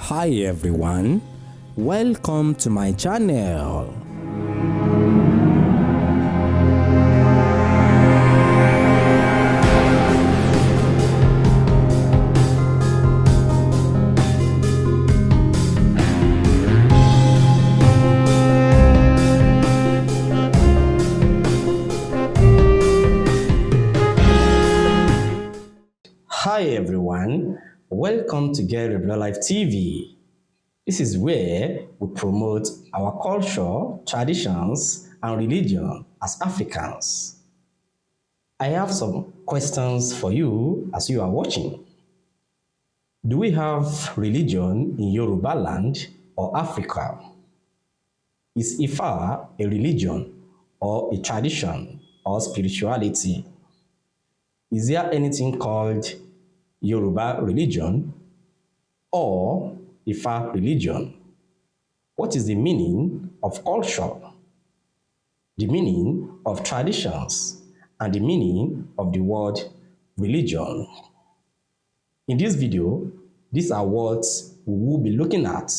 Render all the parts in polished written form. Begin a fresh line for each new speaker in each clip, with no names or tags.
Hi everyone, welcome to my channel. Hi everyone, welcome to Get Real Life TV. This is where we promote our culture, traditions, and religion as Africans. I have some questions for you as you are watching. Do we have religion in Yoruba land or Africa? Is Ifa a religion or a tradition or spirituality? Is there anything called Yoruba religion or Ifa religion? What is the meaning of culture, the meaning of traditions, and the meaning of the word religion? In this video, these are what we will be looking at.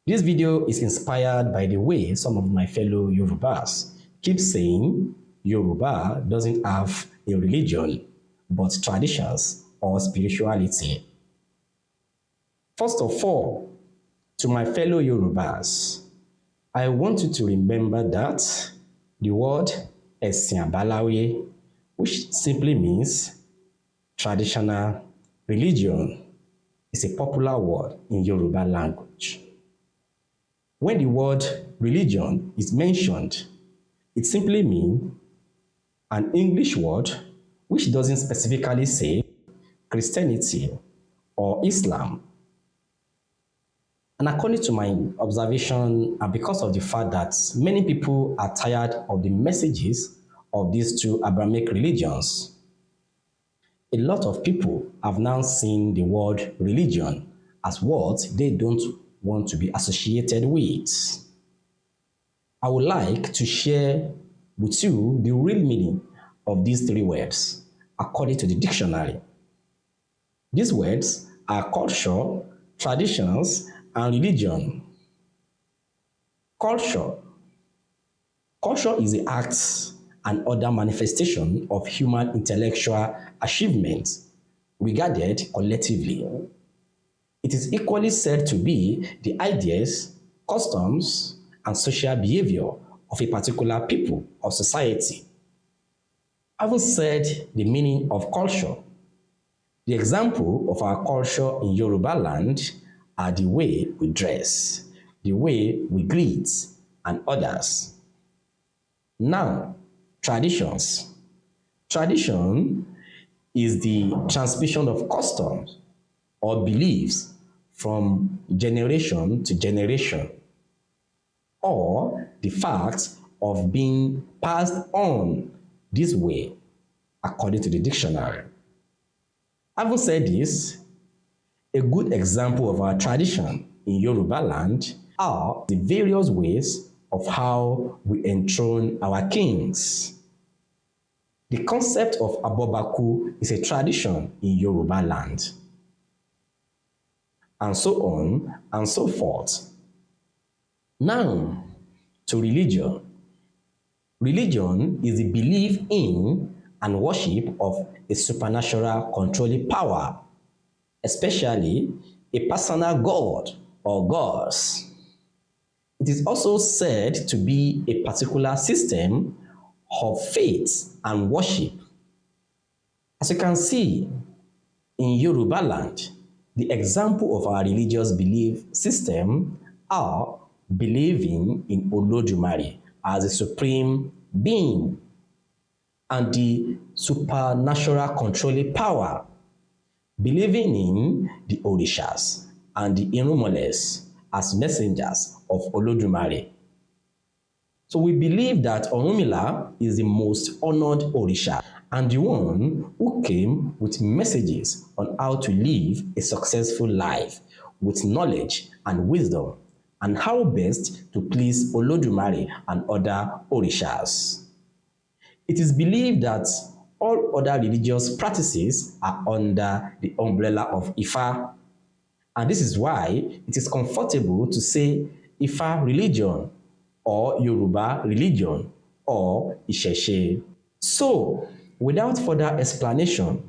This video is inspired by the way some of my fellow Yorubas keep saying Yoruba doesn't have a religion, but traditions or spirituality. First of all, to my fellow Yorubas, I want you to remember that the word FCMB, which simply means traditional religion, is a popular word in Yoruba language. When the word religion is mentioned, it simply means an English word which doesn't specifically say Christianity or Islam. And according to my observation, and because of the fact that many people are tired of the messages of these two Abrahamic religions, a lot of people have now seen the word religion as what they don't want to be associated with. I would like to share with you the real meaning of these three words according to the dictionary. These words are culture, traditions, and religion. Culture. Culture is the acts and other manifestation of human intellectual achievements regarded collectively. It is equally said to be the ideas, customs, and social behavior of a particular people or society. Having said the meaning of culture, the example of our culture in Yoruba land are the way we dress, the way we greet, and others. Now, traditions. Tradition is the transmission of customs or beliefs from generation to generation, or the fact of being passed on this way, according to the dictionary. Having said this, a good example of our tradition in Yoruba land are the various ways of how we enthrone our kings. The concept of Abobaku is a tradition in Yoruba land, and so on and so forth. Now, to religion. Religion is the belief in and worship of a supernatural controlling power, especially a personal god or gods. It is also said to be a particular system of faith and worship. As you can see, in Yoruba land, the example of our religious belief system are believing in Olodumare as a supreme being and the supernatural controlling power, believing in the Orishas and the Irumoles as messengers of Olodumare. So we believe that Orunmila is the most honored Orisha and the one who came with messages on how to live a successful life with knowledge and wisdom, and how best to please Olodumare and other Orishas. It is believed that all other religious practices are under the umbrella of Ifa, And this is why it is comfortable to say Ifa religion or Yoruba religion or Ìṣẹ̀ṣe. So, without further explanation,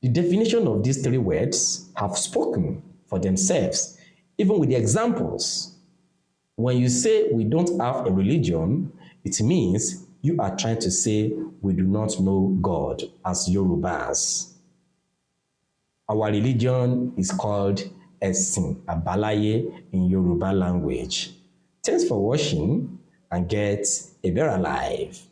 the definition of these three words have spoken for themselves, even with the examples. When you say we don't have a religion, it means you are trying to say we do not know God as Yorubas. Our religion is called Ẹ̀sìn Àbáláyé in Yoruba language. Thanks for watching and get a better life.